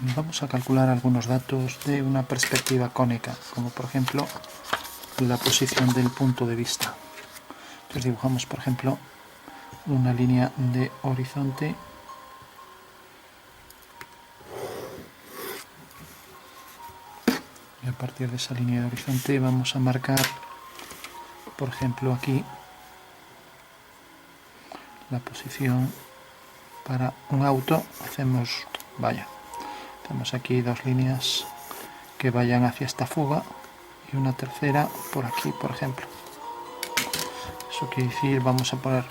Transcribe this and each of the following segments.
Vamos a calcular algunos datos de una perspectiva cónica, como por ejemplo la posición del punto de vista. Entonces dibujamos, por ejemplo, una línea de horizonte y a partir de esa línea de horizonte vamos a marcar, por ejemplo, aquí la posición para un auto. Hacemos aquí dos líneas que vayan hacia esta fuga y una tercera por aquí, por ejemplo. Eso quiere decir, vamos a poner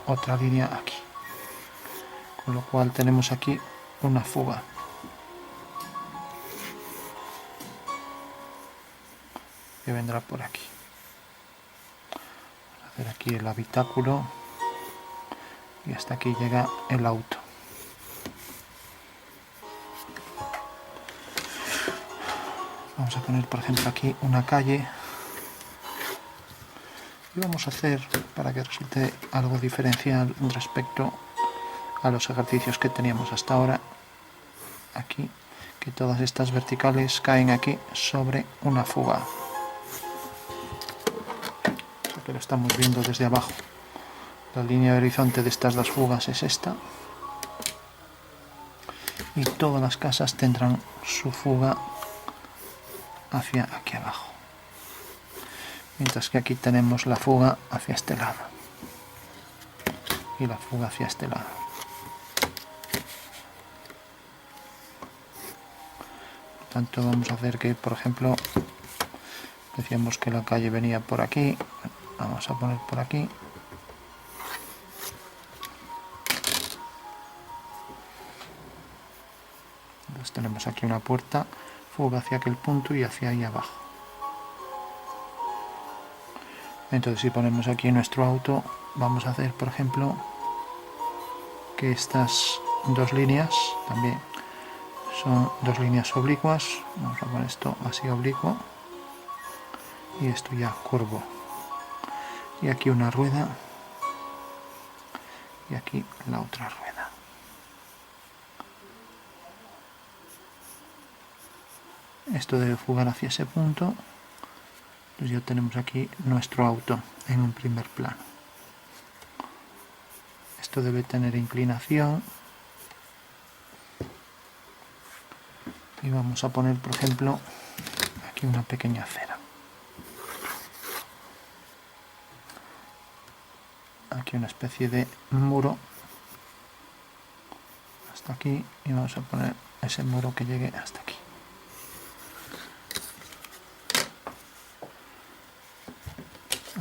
otra línea aquí, con lo cual tenemos aquí una fuga. Que vendrá por aquí. Vamos a hacer aquí el habitáculo y hasta aquí llega el auto. Vamos a poner, por ejemplo, aquí una calle y vamos a hacer, para que resulte algo diferencial respecto a los ejercicios que teníamos hasta ahora, aquí, que todas estas verticales caen aquí sobre una fuga. Eso que lo estamos viendo desde abajo. La línea de horizonte de estas dos fugas es esta y todas las casas tendrán su fuga hacia aquí abajo, mientras que aquí tenemos la fuga hacia este lado y la fuga hacia este lado. Por tanto, vamos a hacer que, por ejemplo, decíamos que la calle venía por aquí, vamos a poner por aquí. Entonces tenemos aquí una puerta, fuga hacia aquel punto y hacia ahí abajo. Entonces, si ponemos aquí nuestro auto, vamos a hacer, por ejemplo, que estas dos líneas también son dos líneas oblicuas. Vamos a poner esto así oblicuo y esto ya curvo. Y aquí una rueda y aquí la otra rueda. Esto debe fugar hacia ese punto. Pues ya tenemos aquí nuestro auto en un primer plano. Esto debe tener inclinación y vamos a poner, por ejemplo, aquí una pequeña acera. Aquí una especie de muro hasta aquí y vamos a poner ese muro que llegue hasta aquí.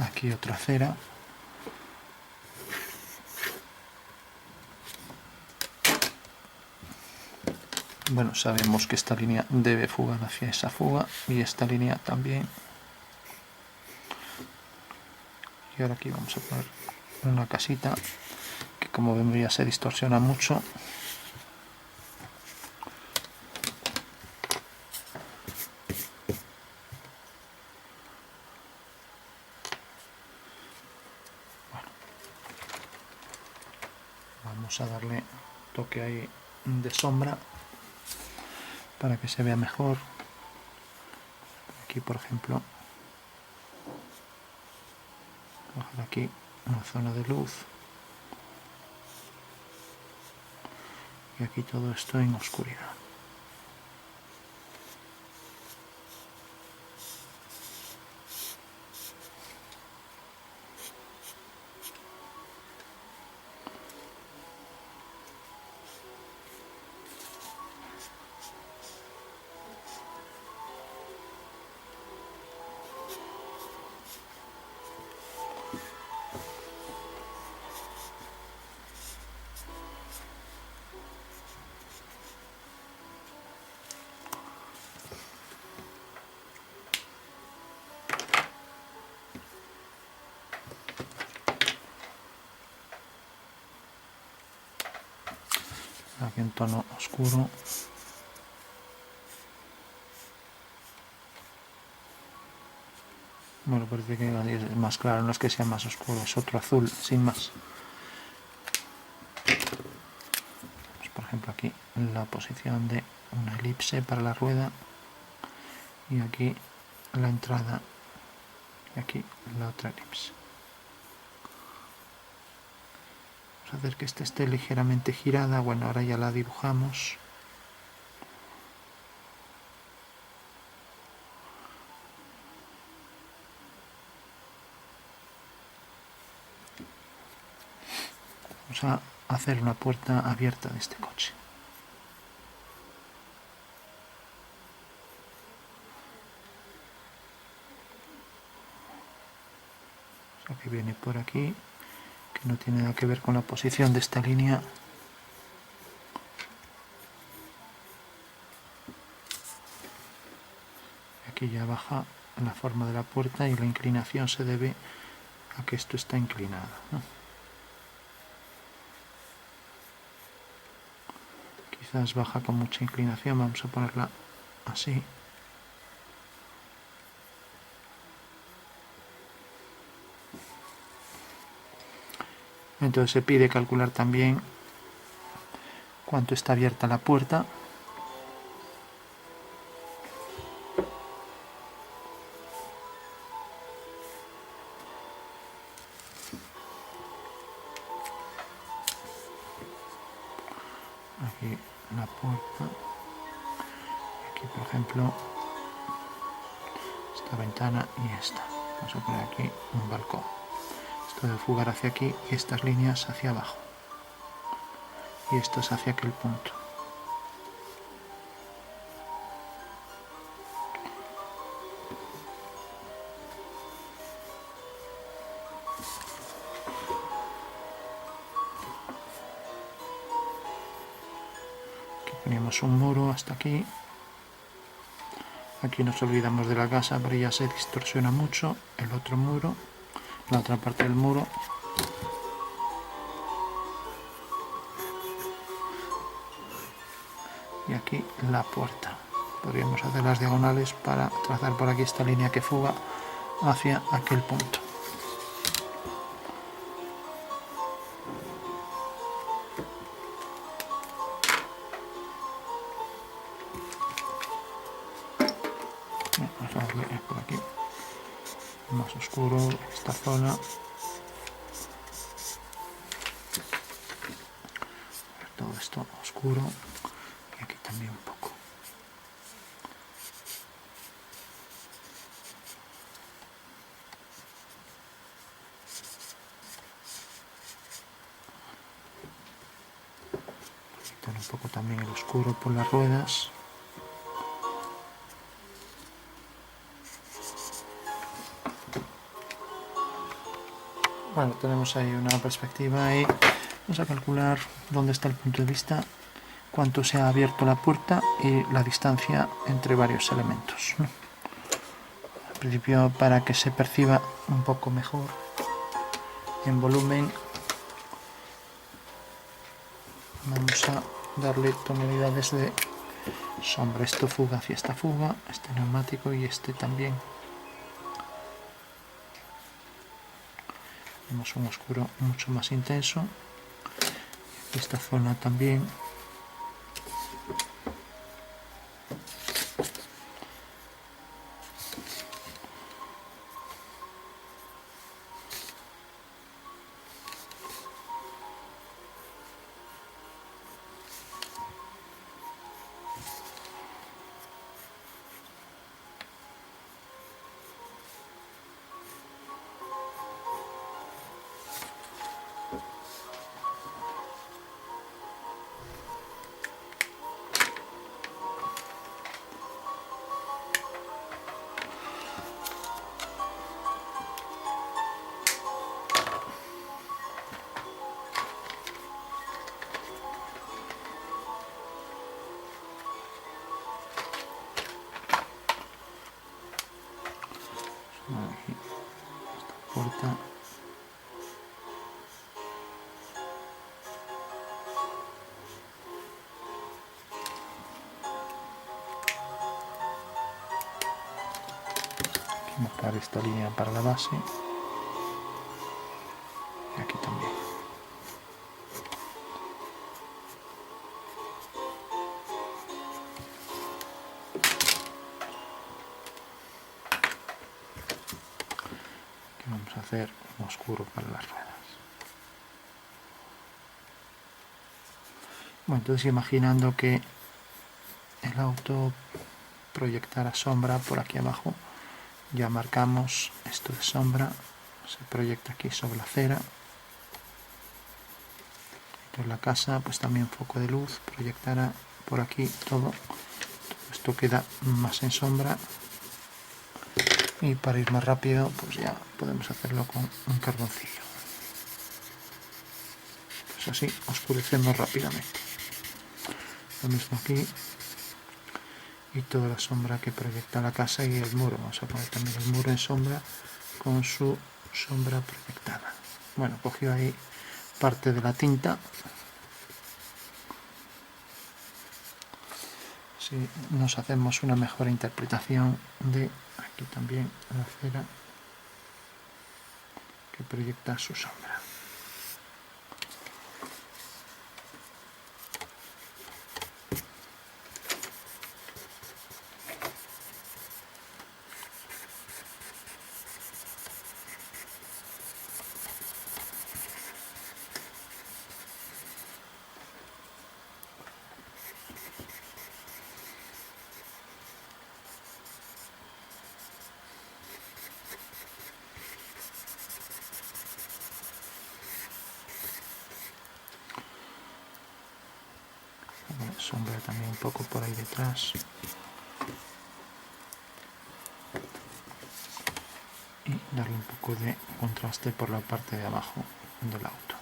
Aquí otra acera. Bueno, sabemos que esta línea debe fugar hacia esa fuga y esta línea también. Y ahora aquí vamos a poner una casita que, como vemos, ya se distorsiona mucho. Bueno, vamos a darle toque ahí de sombra para que se vea mejor. Aquí, por ejemplo, bajar aquí una zona de luz y aquí todo esto en oscuridad. Aquí en tono oscuro. Bueno, parece que es más claro, no es que sea más oscuro, es otro azul, sin más. Pues, por ejemplo, aquí la posición de una elipse para la rueda, y aquí la entrada, y aquí la otra elipse. Vamos a hacer que esta esté ligeramente girada. Bueno, ahora ya la dibujamos. Vamos a hacer una puerta abierta de este coche. O sea, que viene por aquí, que no tiene nada que ver con la posición de esta línea. Aquí ya baja la forma de la puerta y la inclinación se debe a que esto está inclinado, ¿no? Quizás baja con mucha inclinación, vamos a ponerla así. Entonces se pide calcular también cuánto está abierta la puerta. Aquí la puerta. Aquí, por ejemplo, esta ventana y esta. Vamos a poner aquí un balcón. Esto debe fugar hacia aquí y estas líneas hacia abajo. Y estas hacia aquel punto. Aquí ponemos un muro hasta aquí. Aquí nos olvidamos de la casa, pero ya se distorsiona mucho el otro muro, la otra parte del muro. Y aquí la puerta. Podríamos hacer las diagonales para trazar por aquí esta línea que fuga hacia aquel punto. Vamos a darle por aquí más oscuro esta zona. Todo esto oscuro y aquí también un poco. Quitar un poco también el oscuro por las ruedas. Bueno, tenemos ahí una perspectiva y vamos a calcular dónde está el punto de vista, cuánto se ha abierto la puerta y la distancia entre varios elementos, ¿no? Al principio, para que se perciba un poco mejor en volumen, vamos a darle tonalidades de sombra. Esto fuga hacia esta fuga, este neumático y este también. Tenemos un oscuro mucho más intenso. Esta zona también. Aquí, esta puerta. Aquí marcar esta línea para la base. Y aquí también. vamos a hacer un oscuro para las ruedas. Bueno, entonces imaginando que el auto proyectara sombra por aquí abajo, ya marcamos esto de sombra, se proyecta aquí sobre la acera. Entonces la casa, pues también foco de luz, proyectará por aquí todo esto queda más en sombra. Y para ir más rápido, pues ya podemos hacerlo con un carboncillo. Pues así oscurecemos rápidamente. Lo mismo aquí. Y toda la sombra que proyecta la casa y el muro. Vamos a poner también el muro en sombra con su sombra proyectada. Bueno, cogió ahí parte de la tinta. Así nos hacemos una mejor interpretación de aquí también la acera que proyecta su sombra. Sombra también un poco por ahí detrás. Y darle un poco de contraste por la parte de abajo del auto.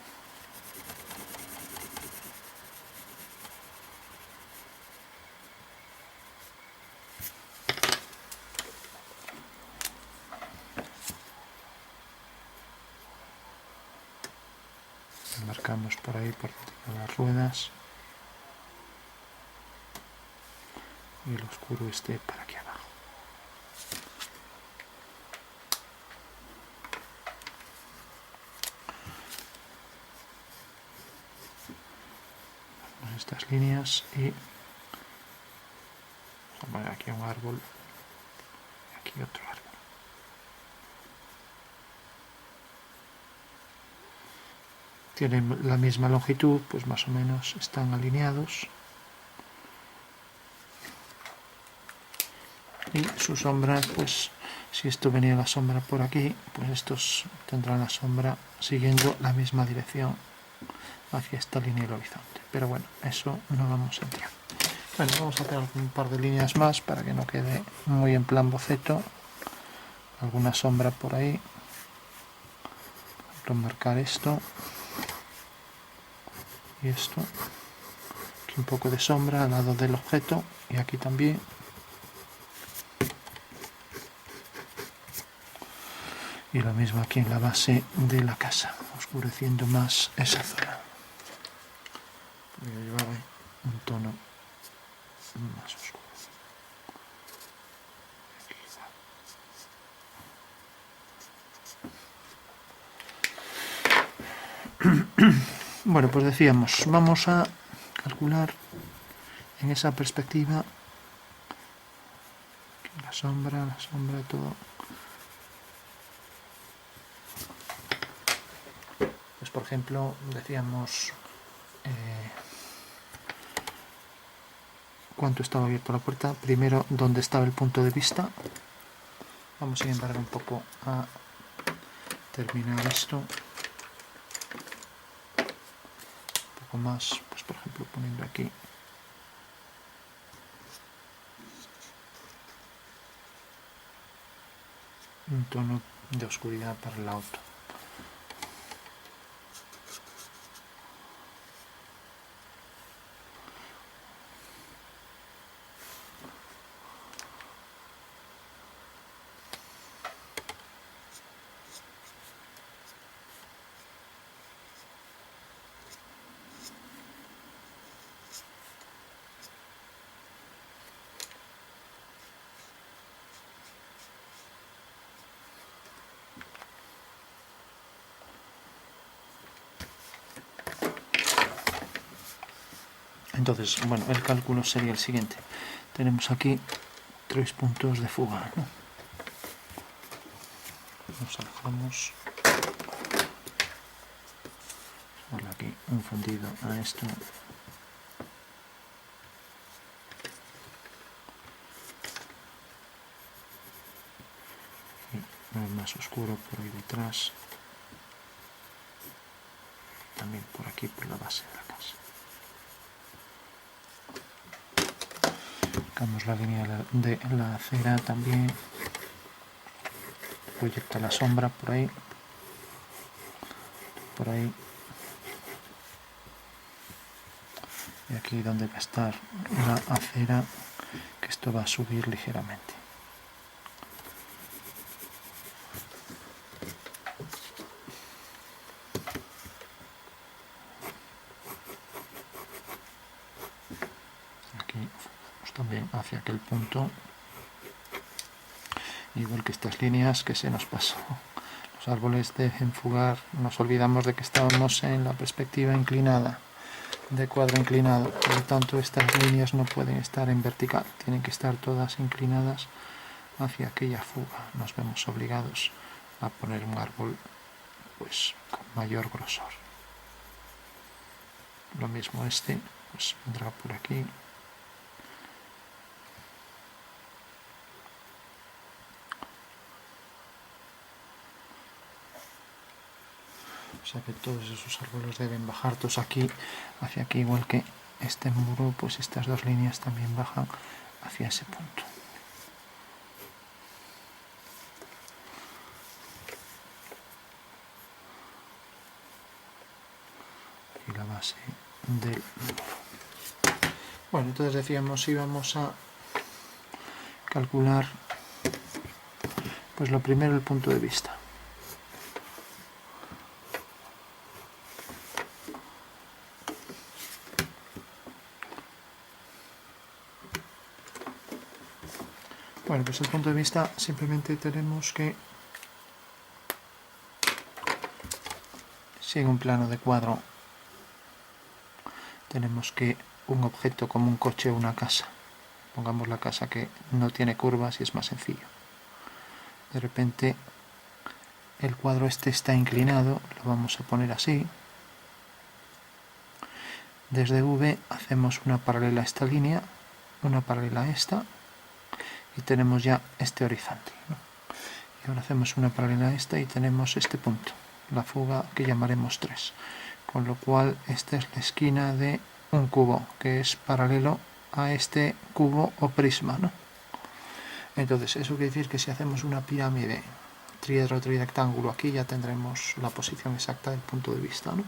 Marcamos por ahí por las ruedas. Y el oscuro esté para aquí abajo. Vamos a estas líneas y vamos a poner aquí un árbol y aquí otro árbol. Tienen la misma longitud, pues más o menos están alineados. Y su sombra, pues si esto venía la sombra por aquí, pues estos tendrán la sombra siguiendo la misma dirección hacia esta línea del horizonte. Pero bueno, eso no vamos a entrar. Bueno, vamos a hacer un par de líneas más para que no quede muy en plan boceto. Alguna sombra por ahí. Marcar esto y esto. Aquí un poco de sombra al lado del objeto y aquí también. Y lo mismo aquí en la base de la casa, oscureciendo más esa zona. Voy a llevar ahí un tono más oscuro. Bueno, pues decíamos, vamos a calcular en esa perspectiva la sombra, todo. Pues por ejemplo, decíamos cuánto estaba abierto la puerta. Primero, dónde estaba el punto de vista. Vamos sin embargo un poco a terminar esto. Un poco más, pues por ejemplo poniendo aquí un tono de oscuridad para el auto. Entonces, bueno, el cálculo sería el siguiente. Tenemos aquí 3 puntos de fuga, ¿no? nos alejamos. Darle aquí un fundido a esto. Y más oscuro por ahí detrás. También por aquí, por la base de la casa. Sacamos la línea de la acera también. Proyecta la sombra por ahí. Por ahí. Y aquí donde va a estar la acera, que esto va a subir ligeramente. Aquí también hacia aquel punto, igual que estas líneas que se nos pasó. Los árboles de enfugar, nos olvidamos de que estábamos en la perspectiva inclinada, de cuadro inclinado, por lo tanto estas líneas no pueden estar en vertical, tienen que estar todas inclinadas hacia aquella fuga. Nos vemos obligados a poner un árbol pues con mayor grosor. Lo mismo este, pues vendrá por aquí. O sea que todos esos árboles deben bajar todos aquí, hacia aquí, igual que este muro, pues estas dos líneas también bajan hacia ese punto. Y la base del muro. Bueno, entonces decíamos, íbamos a calcular, pues lo primero, el punto de vista. Bueno, pues el punto de vista simplemente tenemos que, si en un plano de cuadro tenemos que un objeto como un coche o una casa, pongamos la casa que no tiene curvas y es más sencillo. De repente el cuadro este está inclinado, lo vamos a poner así. Desde V hacemos una paralela a esta línea, una paralela a esta, y tenemos ya este horizonte, ¿no? Y ahora hacemos una paralela a esta y tenemos este punto, la fuga que llamaremos 3. Con lo cual esta es la esquina de un cubo que es paralelo a este cubo o prisma, ¿no? Entonces eso quiere decir que si hacemos una pirámide triedro tridectángulo aquí ya tendremos la posición exacta del punto de vista, ¿no?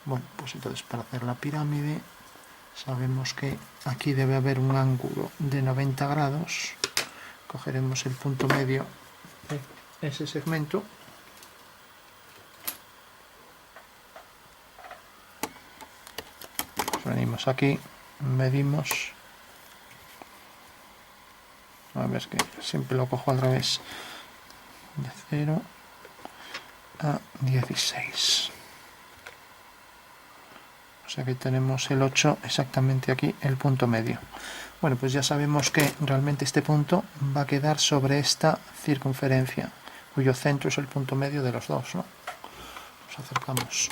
Bueno, pues entonces para hacer la pirámide sabemos que aquí debe haber un ángulo de 90 grados. Cogeremos el punto medio de ese segmento. Venimos aquí, medimos. A ver, es que siempre lo cojo al revés. De 0 a 16. O sea que tenemos el 8 exactamente aquí, el punto medio. Bueno, pues ya sabemos que realmente este punto va a quedar sobre esta circunferencia, cuyo centro es el punto medio de los dos, ¿no? Nos acercamos.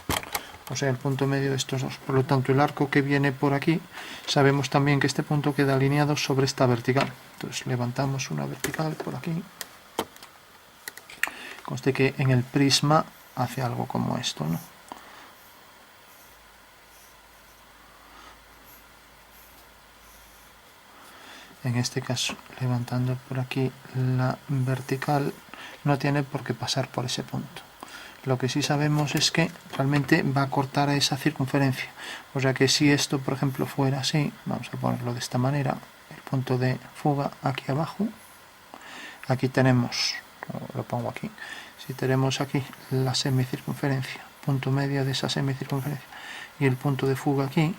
O sea, el punto medio de estos dos. Por lo tanto, el arco que viene por aquí, sabemos también que este punto queda alineado sobre esta vertical. Entonces, levantamos una vertical por aquí. Conste que en el prisma hace algo como esto, ¿no? En este caso, levantando por aquí la vertical, no tiene por qué pasar por ese punto. Lo que sí sabemos es que realmente va a cortar a esa circunferencia. O sea que si esto, por ejemplo, fuera así, vamos a ponerlo de esta manera, el punto de fuga aquí abajo, aquí tenemos, lo pongo aquí, si tenemos aquí la semicircunferencia, punto medio de esa semicircunferencia, y el punto de fuga aquí,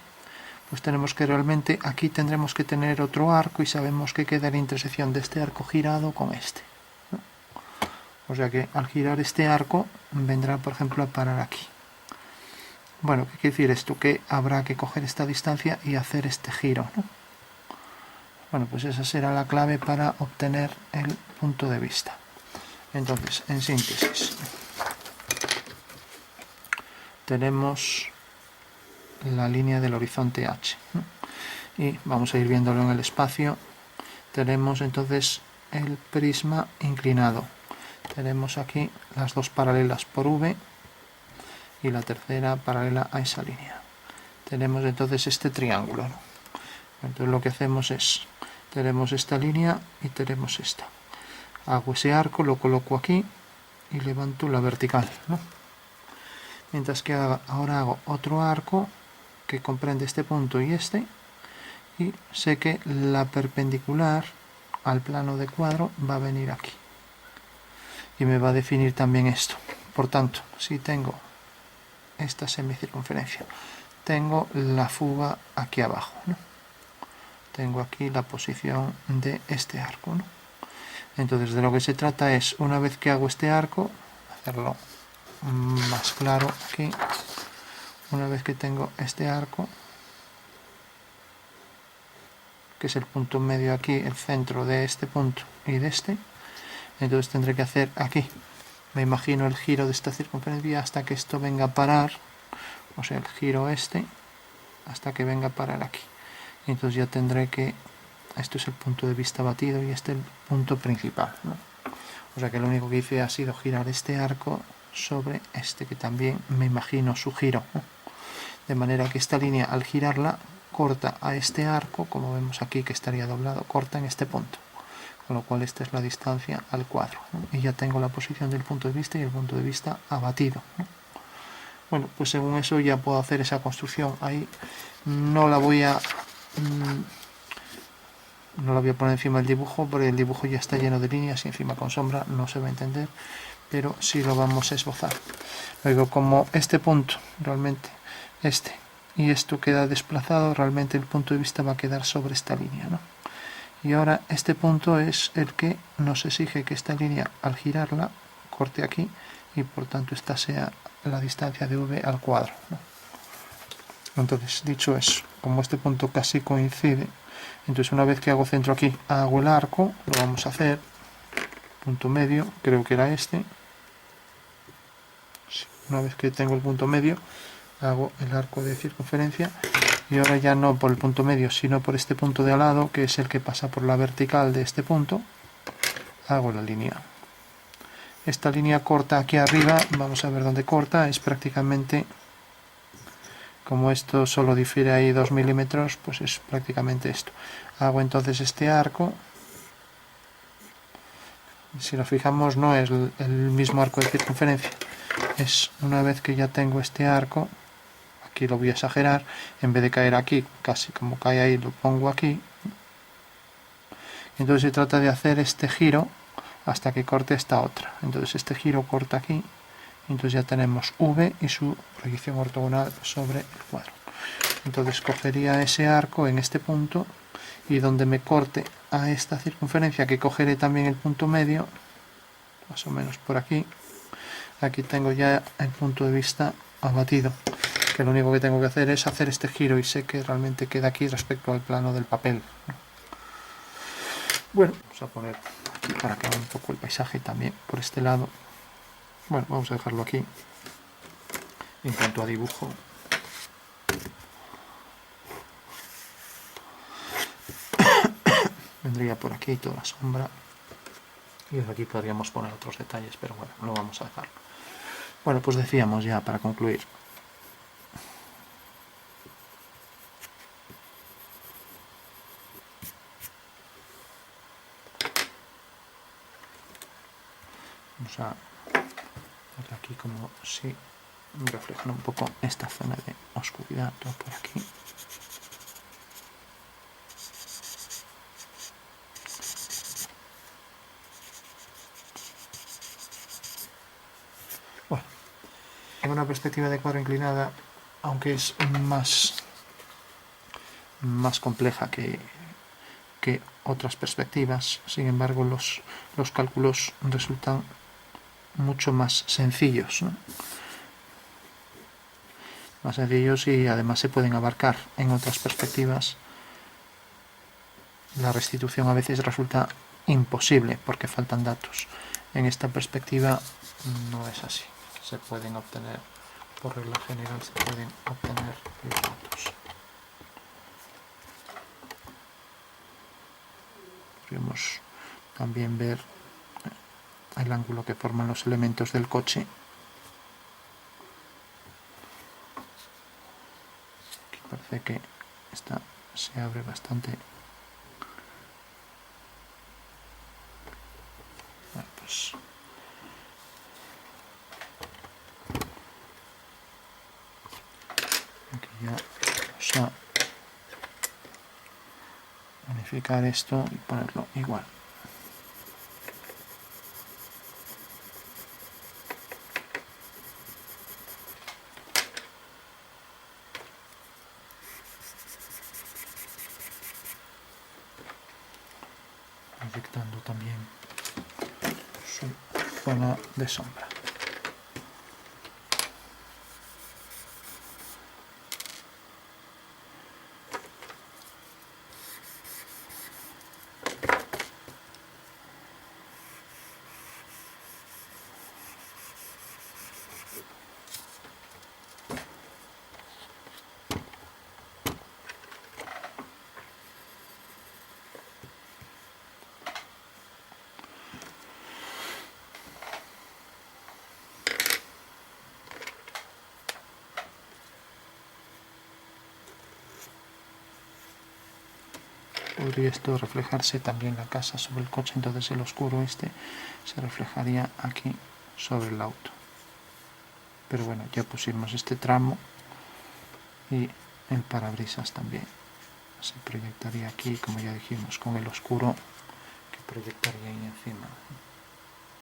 pues tenemos que realmente aquí tendremos que tener otro arco y sabemos que queda la intersección de este arco girado con este, ¿no? O sea que al girar este arco vendrá, por ejemplo, a parar aquí. Bueno, ¿qué quiere decir esto? Que habrá que coger esta distancia y hacer este giro, ¿no? Bueno, pues esa será la clave para obtener el punto de vista. Entonces, en síntesis, tenemos la línea del horizonte H, ¿no? Y vamos a ir viéndolo en el espacio. Tenemos entonces el prisma inclinado. Tenemos aquí las dos paralelas por V y la tercera paralela a esa línea. Tenemos entonces este triángulo, ¿no? Entonces lo que hacemos es, tenemos esta línea y tenemos esta. Hago ese arco, lo coloco aquí y levanto la vertical, ¿no? Mientras que ahora hago otro arco que comprende este punto y este, y sé que la perpendicular al plano de cuadro va a venir aquí y me va a definir también esto. Por tanto, si tengo esta semicircunferencia, tengo la fuga aquí abajo, ¿no? Tengo aquí la posición de este arco, ¿no? Entonces de lo que se trata es, una vez que hago este arco, hacerlo más claro aquí. Una vez que tengo este arco, que es el punto medio aquí, el centro de este punto y de este, entonces tendré que hacer aquí, me imagino el giro de esta circunferencia hasta que esto venga a parar, o sea, el giro este, hasta que venga a parar aquí. Entonces ya tendré que, esto es el punto de vista batido y este es el punto principal, ¿no? O sea que lo único que hice ha sido girar este arco sobre este, que también me imagino su giro, ¿no? De manera que esta línea, al girarla, corta a este arco, como vemos aquí que estaría doblado, corta en este punto, con lo cual esta es la distancia al cuadro, ¿no? Y ya tengo la posición del punto de vista y el punto de vista abatido, ¿no? Bueno, pues según eso ya puedo hacer esa construcción. Ahí no la voy a poner encima del dibujo, porque el dibujo ya está lleno de líneas y encima con sombra no se va a entender, pero sí lo vamos a esbozar. Luego, como este punto, realmente este y esto queda desplazado, realmente el punto de vista va a quedar sobre esta línea, ¿no? Y ahora este punto es el que nos exige que esta línea, al girarla, corte aquí y por tanto esta sea la distancia de V al cuadro, ¿no? Entonces, dicho eso, como este punto casi coincide, entonces una vez que hago centro aquí, hago el arco, lo vamos a hacer, punto medio, creo que era este. Una vez que tengo el punto medio, hago el arco de circunferencia y ahora ya no por el punto medio, sino por este punto de al lado, que es el que pasa por la vertical de este punto, hago la línea. Esta línea corta aquí arriba, vamos a ver dónde corta, es prácticamente, como esto solo difiere ahí 2 milímetros, pues es prácticamente esto. Hago entonces este arco. Si nos fijamos, no es el mismo arco de circunferencia, es una vez que ya tengo este arco, aquí lo voy a exagerar, en vez de caer aquí, casi como cae ahí, lo pongo aquí. Entonces se trata de hacer este giro hasta que corte esta otra. Entonces este giro corta aquí, entonces ya tenemos V y su proyección ortogonal sobre el cuadro. Entonces cogería ese arco en este punto y donde me corte a esta circunferencia, que cogeré también el punto medio, más o menos por aquí, aquí tengo ya el punto de vista abatido, que lo único que tengo que hacer es hacer este giro y sé que realmente queda aquí respecto al plano del papel. Bueno, vamos a poner aquí para que haga un poco el paisaje también por este lado. Bueno, vamos a dejarlo aquí. En cuanto a dibujo, vendría por aquí toda la sombra y desde aquí podríamos poner otros detalles, pero bueno, lo vamos a dejar. Bueno, pues decíamos ya para concluir, vamos a ver aquí como si reflejan un poco esta zona de oscuridad, todo por aquí. Bueno, en una perspectiva de cuadro inclinada, aunque es más compleja que otras perspectivas, sin embargo los cálculos resultan mucho más sencillos, ¿no? Más sencillos y además se pueden abarcar. En otras perspectivas la restitución a veces resulta imposible porque faltan datos. En esta perspectiva no es así. Se pueden obtener, por regla general, se pueden obtener los datos. Podemos también ver el ángulo que forman los elementos del coche. Aquí parece que esta se abre bastante. Bueno, pues aquí ya vamos a unificar esto y ponerlo igual. Afectando también su zona de sombra. Podría esto reflejarse también la casa sobre el coche, entonces el oscuro este se reflejaría aquí sobre el auto. Pero bueno, ya pusimos este tramo y el parabrisas también se proyectaría aquí, como ya dijimos, con el oscuro que proyectaría ahí encima.